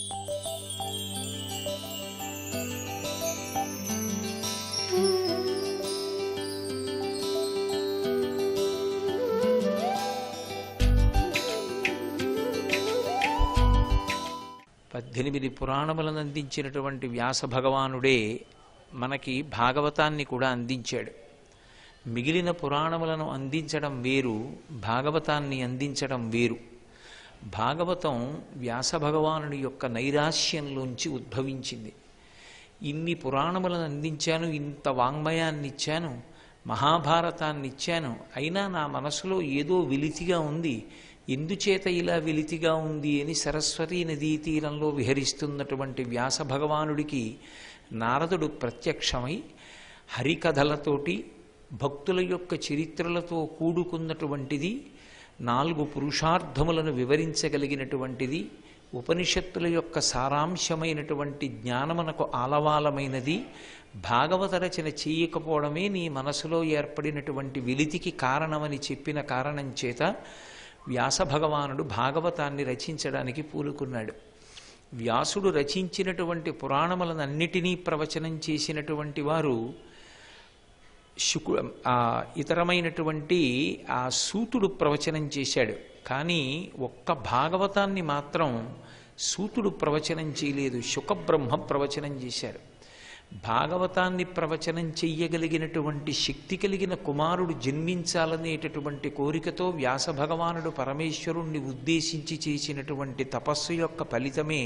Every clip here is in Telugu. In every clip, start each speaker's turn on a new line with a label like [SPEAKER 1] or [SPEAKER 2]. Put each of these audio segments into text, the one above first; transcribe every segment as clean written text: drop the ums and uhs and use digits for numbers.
[SPEAKER 1] 18 పురాణములను అందించినటువంటి వ్యాస భగవానుడే మనకి భాగవతాన్ని కూడా అందించాడు. మిగిలిన పురాణములను అందించడం వేరు, భాగవతాన్ని అందించడం వేరు. భాగవతం వ్యాస భగవానుడి యొక్క నైరాశ్యంలోంచి ఉద్భవించింది. ఇన్ని పురాణములను అందించాను, ఇంత వాంగ్మయాన్ని ఇచ్చాను, మహాభారతాన్ని ఇచ్చాను, అయినా నా మనసులో ఏదో వెలితిగా ఉంది, ఎందుచేత ఇలా వెలితిగా ఉంది అని సరస్వతీ నదీ తీరంలో విహరిస్తున్నటువంటి వ్యాస భగవానుడికి నారదుడు ప్రత్యక్షమై హరికథలతోటి భక్తుల యొక్క చరిత్రలతో కూడుకున్నటువంటిది, 4 పురుషార్థములను వివరించగలిగినటువంటిది, ఉపనిషత్తుల యొక్క సారాంశమైనటువంటి జ్ఞానమునకు ఆలవాలమైనది భాగవత రచన చేయకపోవడమే నీ మనసులో ఏర్పడినటువంటి వెలితికి కారణమని చెప్పిన కారణం చేత వ్యాస భగవానుడు భాగవతాన్ని రచించడానికి పూనుకున్నాడు. వ్యాసుడు రచించినటువంటి పురాణములనన్నిటినీ ప్రవచనం చేసినటువంటి వారు ఇతరమైనటువంటి ఆ సూతుడు ప్రవచనం చేశాడు. కానీ ఒక్క భాగవతాన్ని మాత్రం సూతుడు ప్రవచనం చేయలేదు, శుకబ్రహ్మ ప్రవచనం చేశారు. భాగవతాన్ని ప్రవచనం చెయ్యగలిగినటువంటి శక్తి కలిగిన కుమారుడు జన్మించాలనేటటువంటి కోరికతో వ్యాస భగవానుడు పరమేశ్వరుణ్ణి ఉద్దేశించి చేసినటువంటి తపస్సు యొక్క ఫలితమే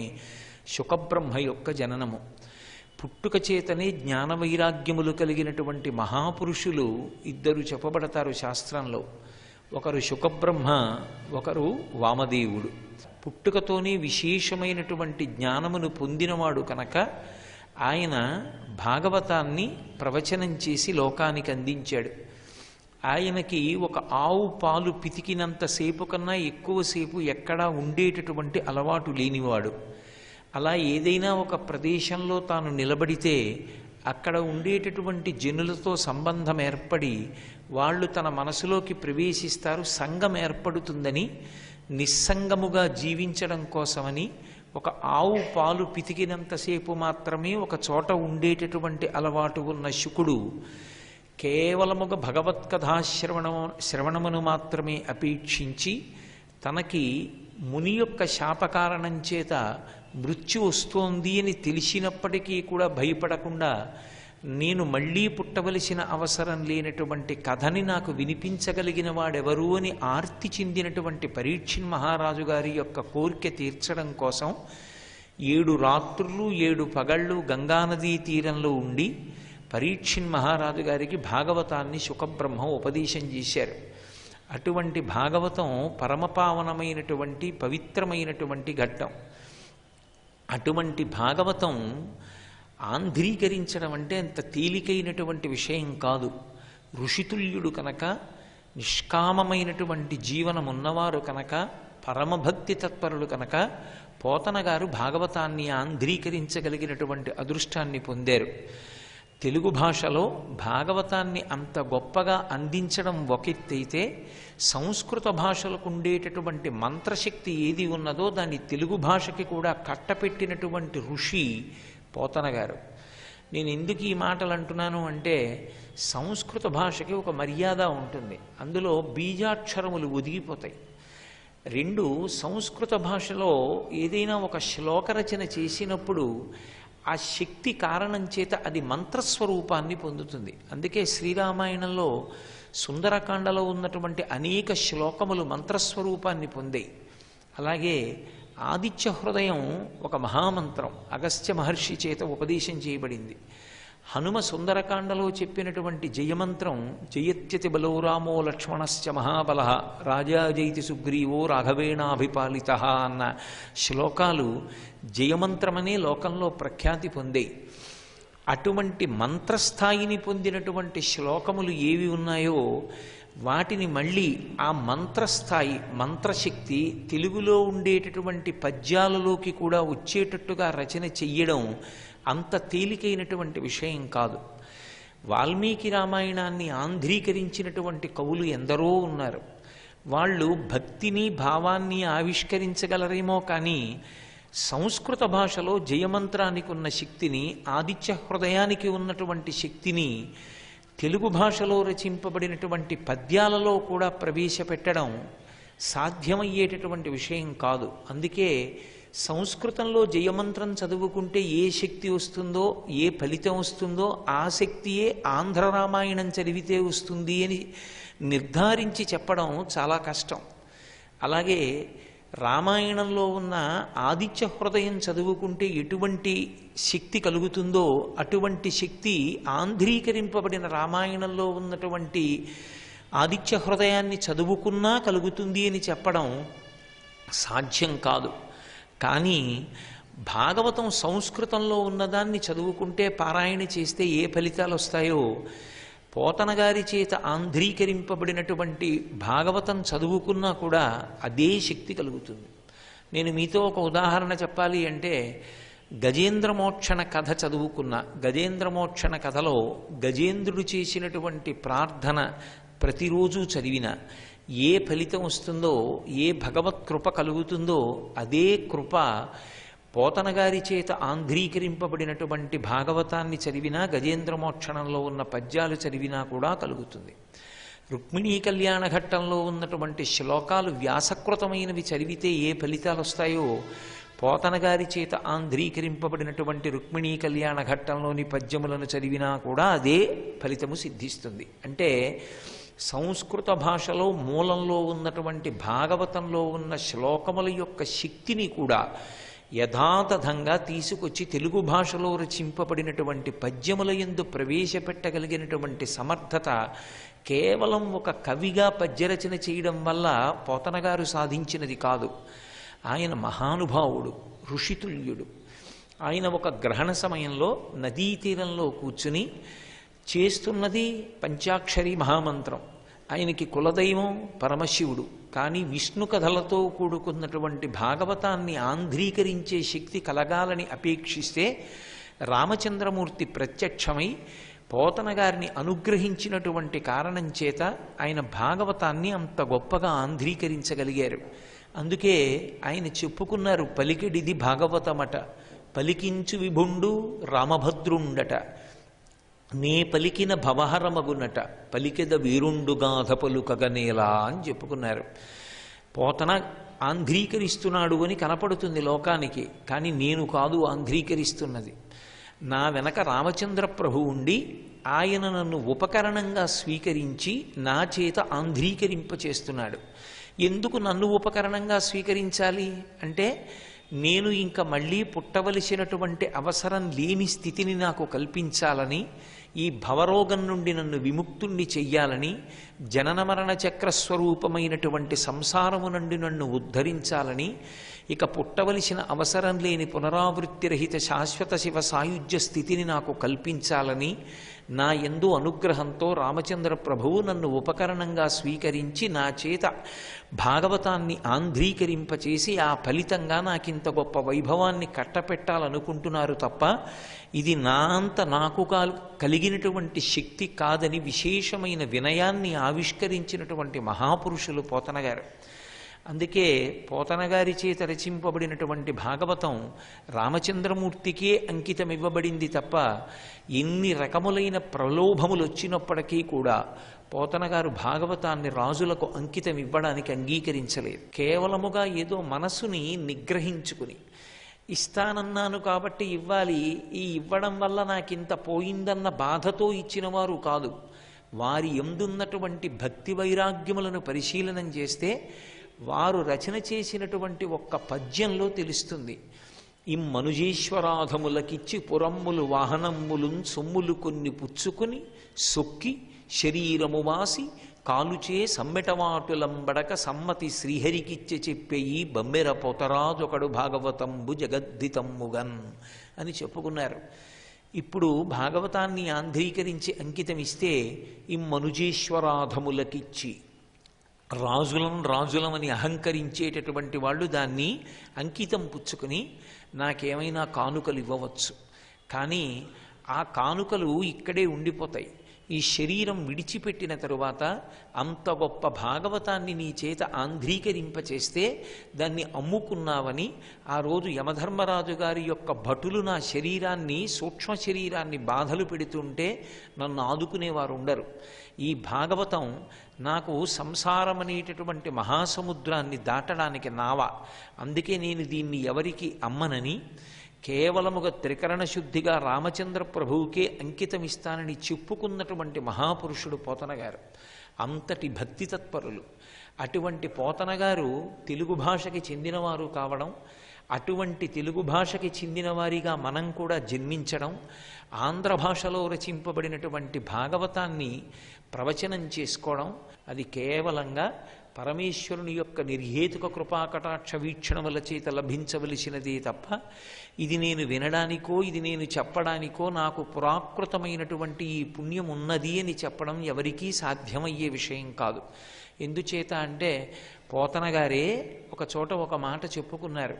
[SPEAKER 1] శుకబ్రహ్మ యొక్క జననము. పుట్టుక చేతనే జ్ఞాన వైరాగ్యములు కలిగినటువంటి మహాపురుషులు 2 చెప్పబడతారు శాస్త్రంలో. ఒకరు శుకబ్రహ్మ, ఒకరు వామదేవుడు. పుట్టుకతోనే విశేషమైనటువంటి జ్ఞానమును పొందినవాడు కనుక ఆయన భాగవతాన్ని ప్రవచనం చేసి లోకానికి అందించాడు. ఆయనకి ఒక ఆవు పాలు పితికినంతసేపు కన్నా ఎక్కువసేపు ఎక్కడా ఉండేటటువంటి అలవాటు లేనివాడు. అలా ఏదైనా ఒక ప్రదేశంలో తాను నిలబడితే అక్కడ ఉండేటటువంటి జనులతో సంబంధం ఏర్పడి వాళ్ళు తన మనసులోకి ప్రవేశిస్తారు, సంఘం ఏర్పడుతుందని, నిస్సంగముగా జీవించడం కోసమని ఒక ఆవు పాలు పితికినంతసేపు మాత్రమే ఒక చోట ఉండేటటువంటి అలవాటు ఉన్న శుకుడు కేవలముగా శ్రవణమును మాత్రమే అపేక్షించి తనకి ముని యొక్క శాపకారణం చేత మృత్యు వస్తోంది అని తెలిసినప్పటికీ కూడా భయపడకుండా నేను మళ్ళీ పుట్టవలసిన అవసరం లేనటువంటి కథని నాకు వినిపించగలిగిన వాడెవరు అని ఆర్తి చెందినటువంటి పరీక్షిన్ మహారాజు గారి యొక్క కోరిక తీర్చడం కోసం 7 రాత్రులు 7 పగళ్ళు గంగానదీ తీరంలో ఉండి పరీక్షిన్ మహారాజు గారికి భాగవతాన్ని శుకబ్రహ్మ ఉపదేశం చేశారు. అటువంటి భాగవతం పరమపావనమైనటువంటి పవిత్రమైనటువంటి ఘట్టం. అటువంటి భాగవతం ఆంధ్రీకరించడం అంటే అంత తేలికైనటువంటి విషయం కాదు. ఋషితుల్యుడు కనుక, నిష్కామమైనటువంటి జీవనం ఉన్నవారు కనుక, పరమభక్తి తత్పరులు కనుక పోతన గారు భాగవతాన్ని ఆంధ్రీకరించగలిగినటువంటి అదృష్టాన్ని పొందారు. తెలుగు భాషలో భాగవతాన్ని అంత గొప్పగా అందించడం ఒకెత్తైతే సంస్కృత భాషలకు ఉండేటటువంటి మంత్రశక్తి ఏది ఉన్నదో దాన్ని తెలుగు భాషకి కూడా కట్టపెట్టినటువంటి ఋషి పోతన గారు. నేను ఎందుకు ఈ మాటలు అంటున్నాను అంటే సంస్కృత భాషకి ఒక మర్యాద ఉంటుంది, అందులో బీజాక్షరములు ఒదిగిపోతాయి. 2 సంస్కృత భాషలో ఏదైనా ఒక శ్లోకరచన చేసినప్పుడు ఆ శక్తి కారణం చేత అది మంత్రస్వరూపాన్ని పొందుతుంది. అందుకే శ్రీరామాయణంలో సుందరకాండలో ఉన్నటువంటి అనేక శ్లోకములు మంత్రస్వరూపాన్ని పొందాయి. అలాగే ఆదిత్య హృదయం ఒక మహామంత్రం అగస్త్య మహర్షి చేత ఉపదేశం చేయబడింది. హనుమ సుందరకాండలో చెప్పినటువంటి జయమంత్రం జయత్యతి బలో రామో లక్ష్మణశ్చ మహాబల రాజా జైతి సుగ్రీవో రాఘవేణాభిపాలిత అన్న శ్లోకాలు జయమంత్రమనే లోకంలో ప్రఖ్యాతి పొందాయి. అటువంటి మంత్రస్థాయిని పొందినటువంటి శ్లోకములు ఏవి ఉన్నాయో వాటిని మళ్ళీ ఆ మంత్రస్థాయి మంత్రశక్తి తెలుగులో ఉండేటటువంటి పద్యాలలోకి కూడా వచ్చేటట్టుగా రచన చెయ్యడం అంత తేలికైనటువంటి విషయం కాదు. వాల్మీకి రామాయణాన్ని ఆంధ్రీకరించినటువంటి కవులు ఎందరో ఉన్నారు. వాళ్ళు భక్తిని భావాన్ని ఆవిష్కరించగలరేమో కానీ సంస్కృత భాషలో జయమంత్రానికి ఉన్న శక్తిని, ఆదిత్య హృదయానికి ఉన్నటువంటి శక్తిని తెలుగు భాషలో రచింపబడినటువంటి పద్యాలలో కూడా ప్రవేశపెట్టడం సాధ్యమయ్యేటటువంటి విషయం కాదు. అందుకే సంస్కృతంలో జయమంత్రం చదువుకుంటే ఏ శక్తి వస్తుందో, ఏ ఫలితం వస్తుందో ఆ శక్తియే ఆంధ్ర రామాయణం చదివితే వస్తుంది అని నిర్ధారించి చెప్పడం చాలా కష్టం. అలాగే రామాయణంలో ఉన్న ఆదిత్య హృదయం చదువుకుంటే ఎటువంటి శక్తి కలుగుతుందో అటువంటి శక్తి ఆంధ్రీకరింపబడిన రామాయణంలో ఉన్నటువంటి ఆదిత్య హృదయాన్ని చదువుకున్నా కలుగుతుంది అని చెప్పడం సాధ్యం కాదు. కానీ భాగవతం సంస్కృతంలో ఉన్నదాన్ని చదువుకుంటే, పారాయణ చేస్తే ఏ ఫలితాలు వస్తాయో, పోతన గారి చేత ఆంధ్రీకరింపబడినటువంటి భాగవతం చదువుకున్నా కూడా అదే శక్తి కలుగుతుంది. నేను మీతో ఒక ఉదాహరణ చెప్పాలి అంటే, గజేంద్రమోక్షణ కథ చదువుకున్న, గజేంద్రమోక్షణ కథలో గజేంద్రుడు చేసినటువంటి ప్రార్థన ప్రతిరోజు చదివిన ఏ ఫలితం వస్తుందో, ఏ భగవత్ కృప కలుగుతుందో అదే కృప పోతన గారి చేత ఆంధ్రీకరింపబడినటువంటి భాగవతాన్ని చదివినా, గజేంద్రమోక్షణంలో ఉన్న పద్యాలు చదివినా కూడా కలుగుతుంది. రుక్మిణీ కళ్యాణ ఘట్టంలో ఉన్నటువంటి శ్లోకాలు వ్యాసకృతమైనవి చదివితే ఏ ఫలితాలు వస్తాయో, పోతన గారి చేత ఆంధ్రీకరింపబడినటువంటి రుక్మిణీ కళ్యాణ ఘట్టంలోని పద్యములను చదివినా కూడా అదే ఫలితము సిద్ధిస్తుంది. అంటే సంస్కృత భాషలో మూలంలో ఉన్నటువంటి భాగవతంలో ఉన్న శ్లోకముల యొక్క శక్తిని కూడా యథాతథంగా తీసుకొచ్చి తెలుగు భాషలో రచింపబడినటువంటి పద్యముల యందు ప్రవేశపెట్టగలిగినటువంటి సమర్థత కేవలం ఒక కవిగా పద్యరచన చేయడం వల్ల పోతన గారు సాధించినది కాదు. ఆయన మహానుభావుడు, ఋషితుల్యుడు. ఆయన ఒక గ్రహణ సమయంలో నదీ తీరంలో కూర్చుని చేస్తున్నది పంచాక్షరి మహామంత్రం. ఆయనకి కులదైవం పరమశివుడు. కానీ విష్ణు కథలతో కూడుకున్నటువంటి భాగవతాన్ని ఆంధ్రీకరించే శక్తి కలగాలని అపేక్షిస్తే రామచంద్రమూర్తి ప్రత్యక్షమై పోతన గారిని అనుగ్రహించినటువంటి కారణం చేత ఆయన భాగవతాన్ని అంత గొప్పగా ఆంధ్రీకరించగలిగారు. అందుకే ఆయన చెప్పుకున్నారు, పలికిడిది భాగవతమట, పలికించు విభుండు రామభద్రుండట, నే పలికిన భవహరమగునట, పలికెద వీరుండుగాధ పలుకగనేలా అని చెప్పుకున్నారు. పోతన ఆంధ్రీకరిస్తున్నాడు అని కనపడుతుంది లోకానికి, కానీ నేను కాదు ఆంధ్రీకరిస్తున్నది. నా వెనక రామచంద్ర ప్రభు ఉండి ఆయన నన్ను ఉపకరణంగా స్వీకరించి నా చేత ఆంధ్రీకరింపచేస్తున్నాడు. ఎందుకు నన్ను ఉపకరణంగా స్వీకరించాలి అంటే, నేను ఇంక మళ్ళీ పుట్టవలసినటువంటి అవసరం లేని స్థితిని నాకు కల్పించాలని, ఈ భవరోగం నుండి నన్ను విముక్తుణ్ణి చెయ్యాలని, జనన మరణ చక్రస్వరూపమైనటువంటి సంసారము నుండి నన్ను ఉద్ధరించాలని, ఇక పుట్టవలసిన అవసరం లేని పునరావృత్తిరహిత శాశ్వత శివ సాయుధ్య స్థితిని నాకు కల్పించాలని నా యందు అనుగ్రహంతో రామచంద్ర ప్రభువు నన్ను ఉపకరణంగా స్వీకరించి నా చేత భాగవతాన్ని ఆంధ్రీకరింపచేసి ఆ ఫలితంగా నాకింత గొప్ప వైభవాన్ని కట్టపెట్టాలనుకుంటున్నారు తప్ప ఇది నా అంత నాకు కలిగినటువంటి శక్తి కాదని విశేషమైన వినయాన్ని ఆవిష్కరించినటువంటి మహాపురుషులు పోతన గారు. అందుకే పోతన గారి చేత రచింపబడినటువంటి భాగవతం రామచంద్రమూర్తికే అంకితం ఇవ్వబడింది తప్ప ఎన్ని రకములైన ప్రలోభములు వచ్చినప్పటికీ కూడా పోతన గారు భాగవతాన్ని రాజులకు అంకితం ఇవ్వడానికి అంగీకరించలేదు. కేవలముగా ఏదో మనసుని నిగ్రహించుకుని ఇస్తానన్నాను కాబట్టి ఇవ్వాలి, ఈ ఇవ్వడం వల్ల నాకింత పోయిందన్న బాధతో ఇచ్చిన వారు కాదు. వారి యందున్నటువంటి భక్తి వైరాగ్యములను పరిశీలనం చేస్తే వారు రచన చేసినటువంటి ఒక్క పద్యంలో తెలుస్తుంది. ఇమ్మనుజేశ్వరాధములకిచ్చి పురమ్ములు వాహనమ్ములున్ సొమ్ములు కొన్ని పుచ్చుకుని సొక్కి శరీరము వాసి కాలుచే సమ్మెటవాటులంబడక సమ్మతి శ్రీహరికిచ్చి చెప్పేయి బమ్మెర పొతరాజొకడు భాగవతంబు జగద్దితమ్ముగన్ అని చెప్పుకున్నారు. ఇప్పుడు భాగవతాన్ని ఆంధ్రీకరించి అంకితం ఇస్తే ఇమ్మనుజేశ్వరాధములకిచ్చి, రాజులమని అహంకరించేటటువంటి వాళ్ళు దాన్ని అంకితం పుచ్చుకుని నాకేమైనా కానుకలు ఇవ్వవచ్చు. కానీ ఆ కానుకలు ఇక్కడే ఉండిపోతాయి. ఈ శరీరం విడిచిపెట్టిన తరువాత అంత గొప్ప భాగవతాన్ని నీ చేత ఆంధ్రీకరింపచేస్తే దాన్ని అమ్ముకున్నావని ఆ రోజు యమధర్మరాజు గారి యొక్క భటులు నా శరీరాన్ని, సూక్ష్మ శరీరాన్ని బాధలు పెడుతుంటే నన్ను ఆదుకునేవారు ఉండరు. ఈ భాగవతం నాకు సంసారం అనేటటువంటి మహాసముద్రాన్ని దాటడానికి నావ. అందుకే నేను దీన్ని ఎవరికి అమ్మనని, కేవలముగా త్రికరణ శుద్ధిగా రామచంద్ర ప్రభువుకే అంకితమిస్తానని చెప్పుకున్నటువంటి మహాపురుషుడు పోతన గారు. అంతటి భక్తి తత్పరులు. అటువంటి పోతన గారు తెలుగు భాషకి చెందినవారు కావడం, అటువంటి తెలుగు భాషకి చెందిన వారిగా మనం కూడా జన్మించడం, ఆంధ్ర భాషలో రచింపబడినటువంటి భాగవతాన్ని ప్రవచనం చేసుకోవడం, అది కేవలంగా పరమేశ్వరుని యొక్క నిర్హేతుక కృపాకటాక్ష వీక్షణముల చేత లభించవలసినదే తప్ప ఇది నేను వినడానికో, ఇది నేను చెప్పడానికో, నాకు పురాకృతమైనటువంటి ఈ పుణ్యం ఉన్నది అని చెప్పడం ఎవరికీ సాధ్యమయ్యే విషయం కాదు. ఎందుచేత అంటే పోతన గారే ఒక చోట ఒక మాట చెప్పుకున్నారు.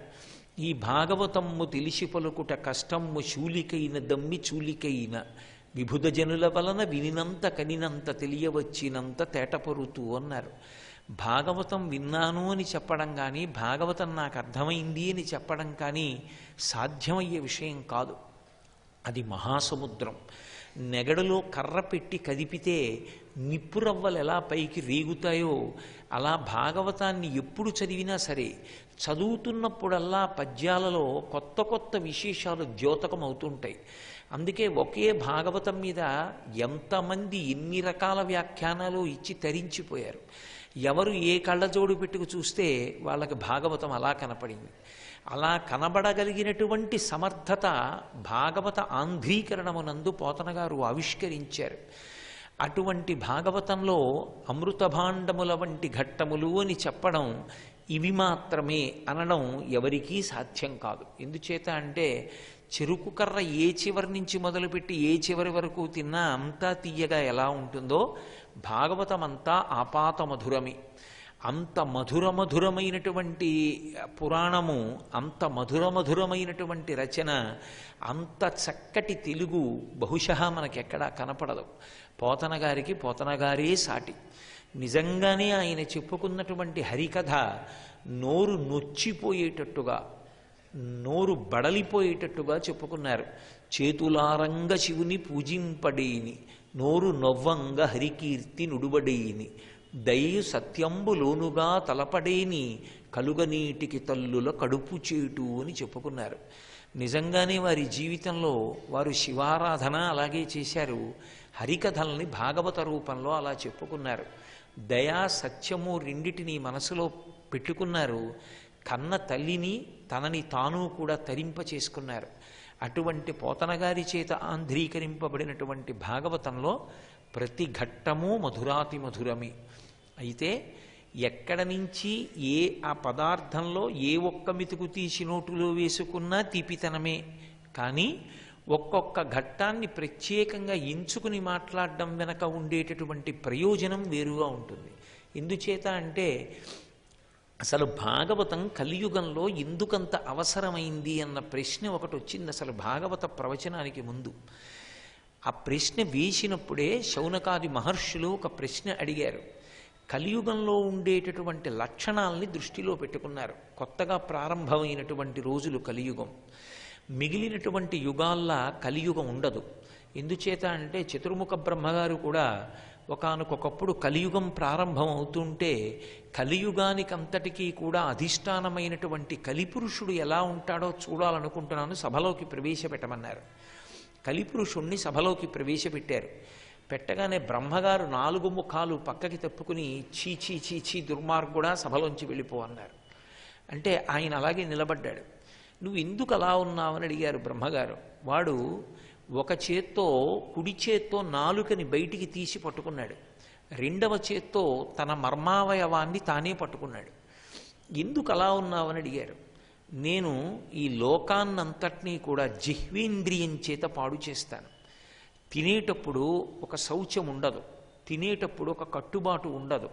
[SPEAKER 1] ఈ భాగవతమ్ము తెలిసి పలుకుట కష్టమ్ము శూలికైన దమ్మి చూలికైన విభుధ జనుల వలన వినినంత కనినంత తెలియవచ్చినంత తేటపరుతూ అన్నారు. భాగవతం విన్నాను అని చెప్పడం కానీ, భాగవతం నాకు అర్థమైంది అని చెప్పడం కానీ సాధ్యమయ్యే విషయం కాదు. అది మహాసముద్రం. నెగడలో కర్ర పెట్టి కదిపితే నిప్పురవ్వలు ఎలా పైకి రేగుతాయో అలా భాగవతాన్ని ఎప్పుడు చదివినా సరే చదువుతున్నప్పుడల్లా పద్యాలలో కొత్త కొత్త విశేషాలు ద్యోతకం అవుతుంటాయి. అందుకే ఒకే భాగవతం మీద ఎంతమంది ఎన్ని రకాల వ్యాఖ్యానాలు ఇచ్చి తరించిపోయారు. ఎవరు ఏ కళ్ళజోడు పెట్టుకు చూస్తే వాళ్ళకి భాగవతం అలా కనపడింది. అలా కనబడగలిగినటువంటి సమర్థత భాగవత ఆంధ్రీకరణమునందు పోతన గారు ఆవిష్కరించారు. అటువంటి భాగవతంలో అమృతభాండముల వంటి ఘట్టములు అని చెప్పడం, ఇవి మాత్రమే అనడం ఎవరికీ సాధ్యం కాదు. ఎందుచేత అంటే చెరుకు కర్ర ఏ చివరి నుంచి మొదలుపెట్టి ఏ చివరి వరకు తిన్నా అంతా తీయగా ఎలా ఉంటుందో భాగవతం అంతా ఆపాత మధురమే. అంత మధురమైనటువంటి పురాణము, అంత మధురమైనటువంటి రచన, అంత చక్కటి తెలుగు బహుశः మనకెక్కడా కనపడదు. పోతన గారికి పోతన గారే సాటి. నిజంగానే ఆయన చెప్పుకున్నటువంటి హరికథ నోరు నొచ్చిపోయేటట్టుగా, నోరు బడలిపోయేటట్టుగా చెప్పుకున్నారు. చేతులారంగ శివుని పూజింపడేని, నోరు నవ్వంగ హరికీర్తి నుడువడేని, దయయు సత్యంబులోనుగా తలపడేని, కలుగనీటికి తల్లుల కడుపు చేటు అని చెప్పుకున్నారు. నిజంగానే వారి జీవితంలో వారు శివారాధన అలాగే చేశారు. హరికథల్ని భాగవత రూపంలో అలా చెప్పుకున్నారు. దయా సత్యము రెండిటిని మనసులో పెట్టుకున్నారు. కన్న తల్లిని తనని తాను కూడా తరింప చేసుకున్నారు. అటువంటి పోతన గారి చేత ఆంధ్రీకరింపబడినటువంటి భాగవతంలో ప్రతి ఘట్టము మధురాతి మధురమే. అయితే ఎక్కడ నుంచి ఆ పదార్థంలో ఏ ఒక్క మెతుకు తీసి నోటులో వేసుకున్నా తీపితనమే. కానీ ఒక్కొక్క ఘట్టాన్ని ప్రత్యేకంగా ఎంచుకుని మాట్లాడడం వెనక ఉండేటటువంటి ప్రయోజనం వేరుగా ఉంటుంది. ఎందుచేత అంటే అసలు భాగవతం కలియుగంలో ఎందుకంత అవసరమైంది అన్న ప్రశ్న ఒకటి వచ్చింది అసలు భాగవత ప్రవచనానికి ముందు. ఆ ప్రశ్న వేసినప్పుడే శౌనకాది మహర్షులు ఒక ప్రశ్న అడిగారు. కలియుగంలో ఉండేటటువంటి లక్షణాలని దృష్టిలో పెట్టుకున్నారు. కొత్తగా ప్రారంభమైనటువంటి రోజులు కలియుగం. మిగిలినటువంటి యుగాల్లా కలియుగం ఉండదు. ఎందుచేత అంటే చతుర్ముఖ బ్రహ్మగారు కూడా ఒకానొకప్పుడు కలియుగం ప్రారంభం అవుతుంటే కలియుగానికి అంతటికీ కూడా అధిష్టానమైనటువంటి కలిపురుషుడు ఎలా ఉంటాడో చూడాలనుకుంటున్నాను, సభలోకి ప్రవేశపెట్టమన్నారు. కలిపురుషుణ్ణి సభలోకి ప్రవేశపెట్టారు. పెట్టగానే బ్రహ్మగారు 4 ముఖాలు పక్కకి తప్పుకుని చీచీ చీచీ దుర్మార్గుడా సభలోంచి వెళ్ళిపో అన్నారు. అంటే ఆయన అలాగే నిలబడ్డాడు. నువ్వు ఎందుకు అలా ఉన్నావని అడిగారు బ్రహ్మగారు. వాడు ఒక చేత్తో కుడి చేత్తో నాలుకని బయటికి తీసి పట్టుకున్నాడు, రెండవ చేత్తో తన మర్మావయవాన్ని తానే పట్టుకున్నాడు. ఎందుకు అలా ఉన్నావని అడిగారు. నేను ఈ లోకాన్నంతటినీ కూడా జిహ్వేంద్రియం చేత పాడు చేస్తాను. తినేటప్పుడు ఒక శౌచం ఉండదు, తినేటప్పుడు ఒక కట్టుబాటు ఉండదు,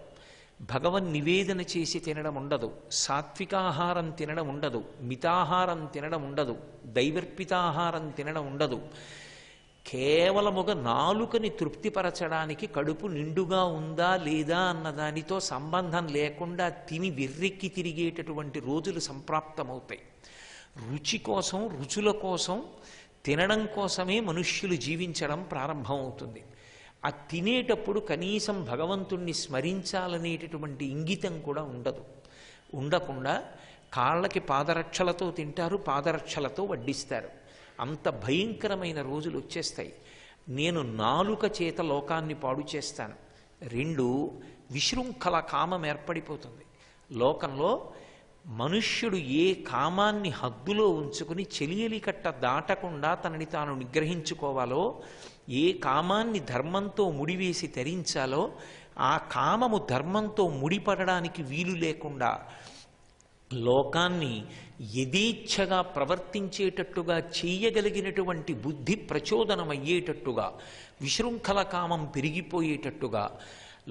[SPEAKER 1] భగవన్ నివేదన చేసి తినడం ఉండదు, సాత్వికాహారం తినడం ఉండదు, మితాహారం తినడం ఉండదు, దైవర్పితాహారం తినడం ఉండదు. కేవలముగా నాలుకని తృప్తిపరచడానికి కడుపు నిండుగా ఉందా లేదా అన్నదానితో సంబంధం లేకుండా తిని వెర్రెక్కి తిరిగేటటువంటి రోజులు సంప్రాప్తమవుతాయి. రుచి కోసం, రుచుల కోసం, తినడం కోసమే మనుష్యులు జీవించడం ప్రారంభమవుతుంది. ఆ తినేటప్పుడు కనీసం భగవంతుణ్ణి స్మరించాలనేటటువంటి ఇంగితం కూడా ఉండకుండా కాళ్ళకి పాదరక్షలతో తింటారు, పాదరక్షలతో వడ్డిస్తారు. అంత భయంకరమైన రోజులు వచ్చేస్తాయి. నేను నాలుక చేత లోకాన్ని పాడు చేస్తాను. 2, విశృంఖల కామం ఏర్పడిపోతుంది. లోకంలో మనుష్యుడు ఏ కామాన్ని హద్దులో ఉంచుకుని చెలియలి కట్ట దాటకుండా తనని తాను నిగ్రహించుకోవాలో, ఏ కామాన్ని ధర్మంతో ముడివేసి తరించాలో, ఆ కామము ధర్మంతో ముడిపడడానికి వీలు లేకుండా లోకాన్ని యథేచ్ఛగా ప్రవర్తించేటట్టుగా చేయగలిగినటువంటి బుద్ధి ప్రచోదనమయ్యేటట్టుగా, విశృంఖల కామం పెరిగిపోయేటట్టుగా,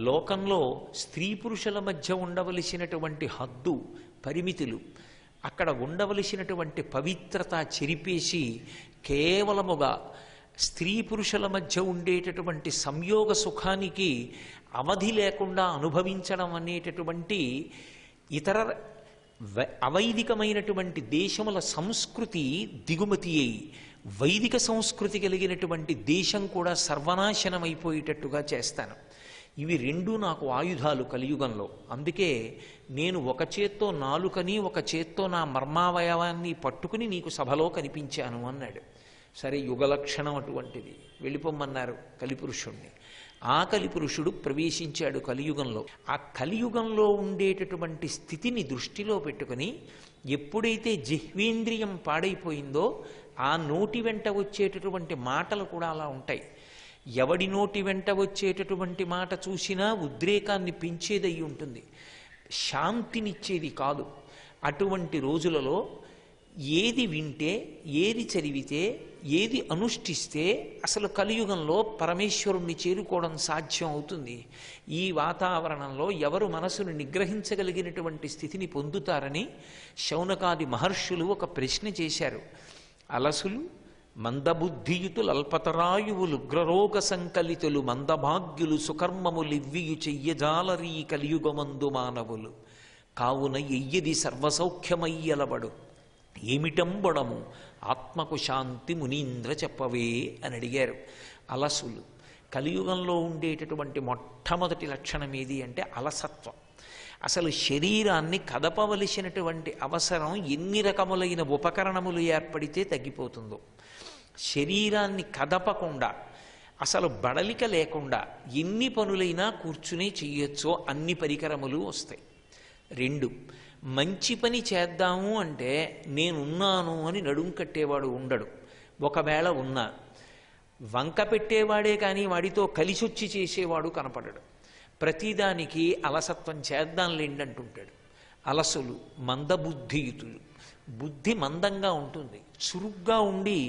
[SPEAKER 1] లోకంలో స్త్రీ పురుషుల మధ్య ఉండవలసినటువంటి హద్దు పరిమితులు, అక్కడ ఉండవలసినటువంటి పవిత్రత చెరిపేసి కేవలముగా స్త్రీ పురుషుల మధ్య ఉండేటటువంటి సంయోగ సుఖానికి అవధి లేకుండా అనుభవించడం అనేటటువంటి ఇతర అవైదికమైనటువంటి దేశముల సంస్కృతి దిగుమతి అయి వైదిక సంస్కృతి కలిగినటువంటి దేశం కూడా సర్వనాశనమైపోయేటట్టుగా చేస్తాను. ఇవి 2 నాకు ఆయుధాలు కలియుగంలో. అందుకే నేను ఒక చేత్తో నాలుకని, ఒక చేత్తో నా మర్మావయవాన్ని పట్టుకుని నీకు సభలో కనిపించాను అన్నాడు. సరే, యుగలక్షణం అటువంటిది. వెళ్ళిపోమ్మన్నారు కలిపురుషుణ్ణి. ఆ కలిపురుషుడు ప్రవేశించాడు కలియుగంలో. ఆ కలియుగంలో ఉండేటటువంటి స్థితిని దృష్టిలో పెట్టుకుని ఎప్పుడైతే జిహ్వేంద్రియం పాడైపోయిందో ఆ నోటి వెంట వచ్చేటటువంటి మాటలు కూడా అలా ఉంటాయి. ఎవడి నోటి వెంట వచ్చేటటువంటి మాట చూసినా ఉద్రేకాన్ని పెంచేదయి ఉంటుంది, శాంతినిచ్చేది కాదు. అటువంటి రోజులలో ఏది వింటే, ఏది చదివితే, ఏది అనుష్ఠిస్తే అసలు కలియుగంలో పరమేశ్వరుణ్ణి చేరుకోవడం సాధ్యం అవుతుంది. ఈ వాతావరణంలో ఎవరు మనసును నిగ్రహించగలిగినటువంటి స్థితిని పొందుతారని శౌనకాది మహర్షులు ఒక ప్రశ్న చేశారు. అలసులు, మందబుద్ధియుతులు, అల్పతరాయువులు, ఉగ్రరోగ సంకలితులు, మందభాగ్యులు, సుకర్మములివ్వియు చెయ్యజాలరీ కలియుగమందు మానవులు, కావున ఎయ్యది సర్వసౌఖ్యమయ్యలబడు, ఏమిటంబడము ఆత్మకు శాంతి మునీంద్ర చెప్పవే అని అడిగారు. అలసులు, కలియుగంలో ఉండేటటువంటి మొట్టమొదటి లక్షణం ఏది అంటే అలసత్వం. అసలు శరీరాన్ని కదపవలసినటువంటి అవసరం ఎన్ని రకములైన ఉపకరణములు ఏర్పడితే తగ్గిపోతుందో, శరీరాన్ని కదపకుండా అసలు బడలిక లేకుండా ఎన్ని పనులైనా కూర్చునే చెయ్యొచ్చో అన్ని పరికరములు వస్తాయి. 2, మంచి పని చేద్దాము అంటే నేనున్నాను అని నడుం కట్టేవాడు ఉండడు. ఒకవేళ ఉన్నా వంక పెట్టేవాడే కానీ వాడితో కలిసొచ్చి చేసేవాడు కనపడడు. ప్రతిదానికి అలసత్వం చేద్దాంలేండి అంటుంటాడు. అలసులు, మందబుద్ధియుతులు, బుద్ధి మందంగా ఉంటుంది, చురుగ్గా ఉండి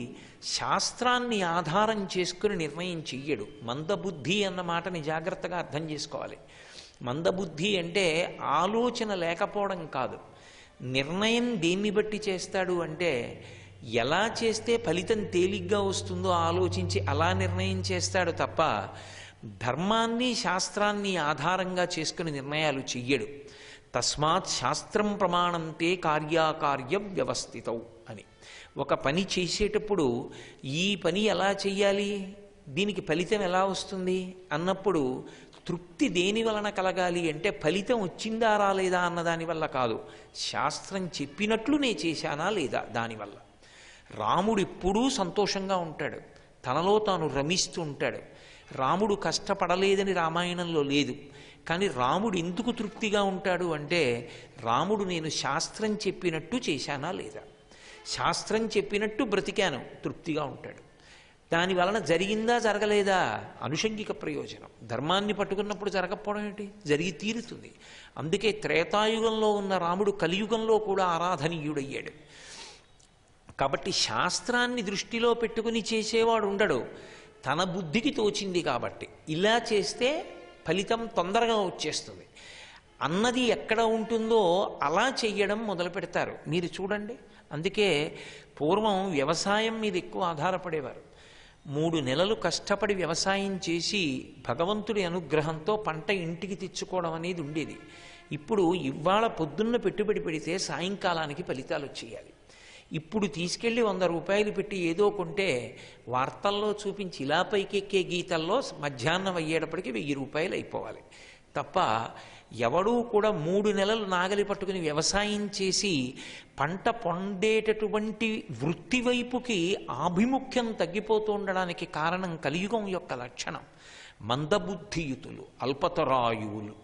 [SPEAKER 1] శాస్త్రాన్ని ఆధారం చేసుకుని నిర్ణయం చెయ్యడు. మందబుద్ధి అన్న మాటని జాగ్రత్తగా అర్థం చేసుకోవాలి. మందబుద్ధి అంటే ఆలోచన లేకపోవడం కాదు. నిర్ణయం దేన్ని బట్టి చేస్తాడు అంటే ఎలా చేస్తే ఫలితం తేలిగ్గా వస్తుందో ఆలోచించి అలా నిర్ణయం చేస్తాడు తప్ప ధర్మాన్ని శాస్త్రాన్ని ఆధారంగా చేసుకుని నిర్ణయాలు చెయ్యడు. తస్మాత్ శాస్త్రం ప్రమాణంతే కార్యాకార్య వ్యవస్థితౌ అని. ఒక పని చేసేటప్పుడు ఈ పని ఎలా చెయ్యాలి, దీనికి ఫలితం ఎలా వస్తుంది అన్నప్పుడు తృప్తి దేని వలన కలగాలి అంటే ఫలితం వచ్చిందా రాలేదా అన్నదాని వల్ల కాదు, శాస్త్రం చెప్పినట్లు నే చేశానా లేదా దానివల్ల. రాముడు ఎప్పుడూ సంతోషంగా ఉంటాడు, తనలో తాను రమిస్తూ ఉంటాడు. రాముడు కష్టపడలేదని రామాయణంలో లేదు. కానీ రాముడు ఎందుకు తృప్తిగా ఉంటాడు అంటే రాముడు నేను శాస్త్రం చెప్పినట్టు చేశానా లేదా, శాస్త్రం చెప్పినట్టు బ్రతికాను, తృప్తిగా ఉంటాడు. దాని వలన జరిగిందా జరగలేదా అనుషంగిక ప్రయోజనం. ధర్మాన్ని పట్టుకున్నప్పుడు జరగకపోవడం ఏంటి, జరిగి తీరుతుంది. అందుకే త్రేతాయుగంలో ఉన్న రాముడు కలియుగంలో కూడా ఆరాధనీయుడయ్యాడు. కాబట్టి శాస్త్రాన్ని దృష్టిలో పెట్టుకుని చేసేవాడు ఉండడు, తన బుద్ధికి తోచింది కాబట్టి ఇలా చేస్తే ఫలితం తొందరగా వచ్చేస్తుంది అన్నది ఎక్కడ ఉంటుందో అలా చెయ్యడం మొదలు పెడతారు. మీరు చూడండి, అందుకే పూర్వం వ్యవసాయం మీద ఎక్కువ ఆధారపడేవారు. 3 నెలలు కష్టపడి వ్యవసాయం చేసి భగవంతుడి అనుగ్రహంతో పంట ఇంటికి తెచ్చుకోవడం అనేది ఉండేది. ఇప్పుడు ఇవాళ పొద్దున్న పెట్టుబడి పెడితే సాయంకాలానికి ఫలితాలు వచ్చేయాలి. ఇప్పుడు తీసుకెళ్ళి 100 రూపాయలు పెట్టి ఏదో కొంటే వార్తల్లో చూపించి ఇలా పైకెక్కే గీతల్లో మధ్యాహ్నం అయ్యేటప్పటికి 1000 రూపాయలు అయిపోవాలి తప్ప ఎవడూ కూడా 3 నెలలు నాగలి పట్టుకుని వ్యవసాయం చేసి పంట పొందేటటువంటి వృత్తి వైపుకి ఆభిముఖ్యం తగ్గిపోతూ ఉండడానికి కారణం కలియుగం యొక్క లక్షణం. మందబుద్ధియుతులు, అల్పతరాయువులు.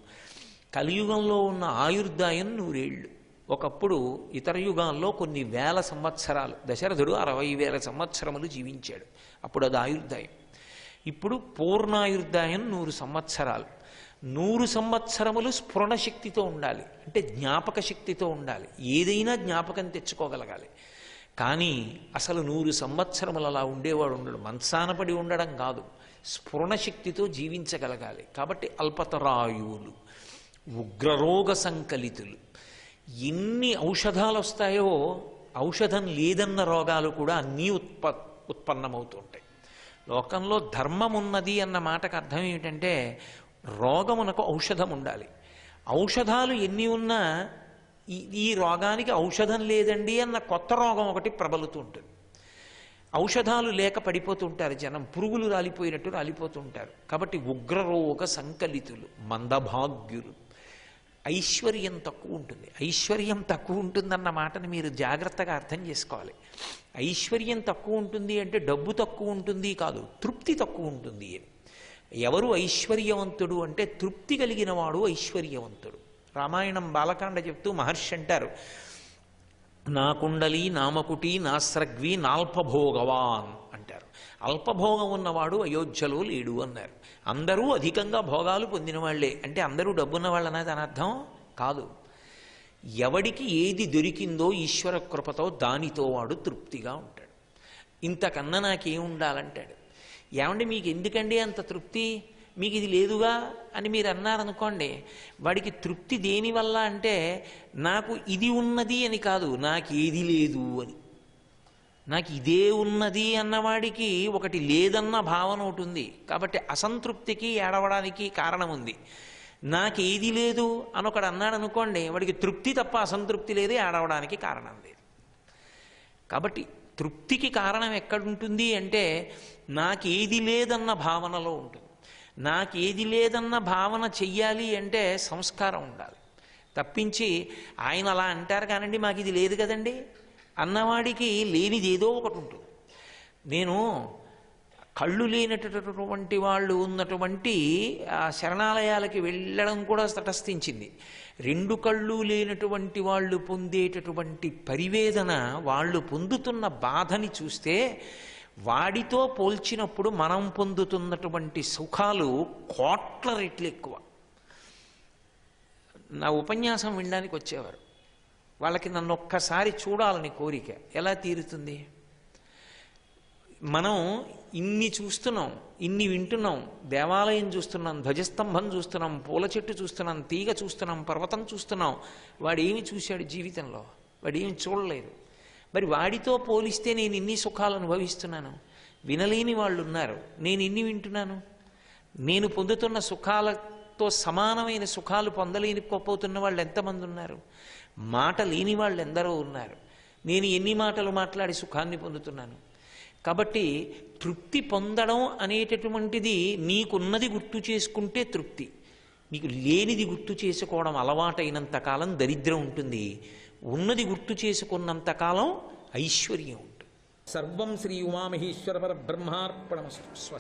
[SPEAKER 1] కలియుగంలో ఉన్న ఆయుర్దాయం 100 ఏళ్ళు. ఒకప్పుడు ఇతర యుగాల్లో కొన్ని వేల సంవత్సరాలు, దశరథుడు 60,000 సంవత్సరములు జీవించాడు, అప్పుడు అది ఆయుర్దాయం. ఇప్పుడు పూర్ణాయుర్దాయం 100 సంవత్సరాలు. 100 సంవత్సరములు స్ఫురణ శక్తితో ఉండాలి, అంటే జ్ఞాపక శక్తితో ఉండాలి, ఏదైనా జ్ఞాపకం తెచ్చుకోగలగాలి. కానీ అసలు 100 సంవత్సరములు అలా ఉండేవాడు ఉండడు, మంచాన పడి ఉండడం కాదు, స్ఫురణ శక్తితో జీవించగలగాలి. కాబట్టి అల్పతరాయువులు, ఉగ్రరోగ సంకలితులు. ఎన్ని ఔషధాలు వస్తాయో ఔషధం లేదన్న రోగాలు కూడా అన్నీ ఉత్పన్నమవుతుంటాయి. లోకంలో ధర్మం ఉన్నది అన్న మాటకు అర్థం ఏమిటంటే రోగమునకు ఔషధం ఉండాలి. ఔషధాలు ఎన్ని ఉన్నా ఈ రోగానికి ఔషధం లేదండి అన్న కొత్త రోగం ఒకటి ప్రబలుతూ ఉంటుంది. ఔషధాలు లేక పడిపోతుంటారు జనం, పురుగులు రాలిపోయినట్టు రాలిపోతుంటారు. కాబట్టి ఉగ్రరోగ సంకలితులు, మందభాగ్యులు. ఐశ్వర్యం తక్కువ ఉంటుంది. ఐశ్వర్యం తక్కువ ఉంటుందన్న మాటని మీరు జాగ్రత్తగా అర్థం చేసుకోవాలి. ఐశ్వర్యం తక్కువ ఉంటుంది అంటే డబ్బు తక్కువ ఉంటుంది కాదు, తృప్తి తక్కువ ఉంటుంది అని. ఎవరు ఐశ్వర్యవంతుడు అంటే తృప్తి కలిగిన వాడు ఐశ్వర్యవంతుడు. రామాయణం బాలకాండ చెప్తూ మహర్షి అంటారు, నా కుండలి నామకుటి నాస్రగ్వి నాల్పభోగవాన్ అంటారు. అల్పభోగం ఉన్నవాడు అయోధ్యలో లేడు అన్నారు. అందరూ అధికంగా భోగాలు పొందిన వాళ్లే అంటే అందరూ డబ్బున్న వాళ్ళనేది అనర్థం కాదు. ఎవడికి ఏది దొరికిందో ఈశ్వర కృపతో దానితో వాడు తృప్తిగా ఉంటాడు. ఇంతకన్నా నాకేం ఉండాలంటాడు. ఏమండి మీకు ఎందుకండి అంత తృప్తి, మీకు ఇది లేదుగా అని మీరు అన్నారనుకోండి, వాడికి తృప్తి దేనివల్ల అంటే నాకు ఇది ఉన్నది అని కాదు, నాకు ఏది లేదు అని. నాకు ఇదే ఉన్నది అన్నవాడికి ఒకటి లేదన్న భావన ఒకటి ఉంది, కాబట్టి అసంతృప్తికి ఏడవడానికి కారణం ఉంది. నాకేది లేదు అని ఒకడు అన్నాడు అనుకోండి, వాడికి తృప్తి తప్ప అసంతృప్తి లేదు, ఏడవడానికి కారణం లేదు. కాబట్టి తృప్తికి కారణం ఎక్కడుంటుంది అంటే నాకేది లేదన్న భావనలో ఉంటుంది. నాకేది లేదన్న భావన చెయ్యాలి అంటే సంస్కారం ఉండాలి తప్పించి ఆయన అలా అంటారు కానండి మాకు ఇది లేదు కదండి అన్నవాడికి లేనిది ఏదో ఒకటి ఉంటుంది. నేను కళ్ళు లేనటువంటి వాళ్ళు ఉన్నటువంటి శరణాలయాలకి వెళ్ళడం కూడా తటస్థించింది. 2 కళ్ళు లేనటువంటి వాళ్ళు పొందేటటువంటి పరివేదన, వాళ్ళు పొందుతున్న బాధని చూస్తే వాడితో పోల్చినప్పుడు మనం పొందుతున్నటువంటి సుఖాలు కోట్ల రెట్లు ఎక్కువ. నా ఉపన్యాసం వినడానికి వచ్చేవారు, వాళ్ళకి నన్ను ఒక్కసారి చూడాలని కోరిక. ఎలా తీరుతుంది? మనం ఇన్ని చూస్తున్నాం, ఇన్ని వింటున్నాం, దేవాలయం చూస్తున్నాం, ధ్వజస్తంభం చూస్తున్నాం, పూల చెట్టు చూస్తున్నాం, తీగ చూస్తున్నాం, పర్వతం చూస్తున్నాం. వాడు ఏమి చూశాడు జీవితంలో? వాడు ఏమి చూడలేదు. మరి వాడితో పోలిస్తే నేను ఇన్ని సుఖాలు అనుభవిస్తున్నాను. వినలేని వాళ్ళు ఉన్నారు, నేను ఇన్ని వింటున్నాను. నేను పొందుతున్న సుఖాలతో సమానమైన సుఖాలు పొందలేనిపోతున్న వాళ్ళు ఎంతమంది ఉన్నారు? మాట లేని వాళ్ళు ఎందరో ఉన్నారు. నేను ఎన్ని మాటలు మాట్లాడి సుఖాన్ని పొందుతున్నాను. కాబట్టి తృప్తి పొందడం అనేటటువంటిది నీకున్నది గుర్తు చేసుకుంటే తృప్తి. నీకు లేనిది గుర్తు చేసుకోవడం అలవాటైనంతకాలం దరిద్రం ఉంటుంది, ఉన్నది గుర్తు చేసుకున్నంతకాలం ఐశ్వర్యం ఉంటుంది. సర్వం శ్రీ ఉమామహేశ్వర పరబ్రహ్మార్పణమస్తు. స్వస్తి.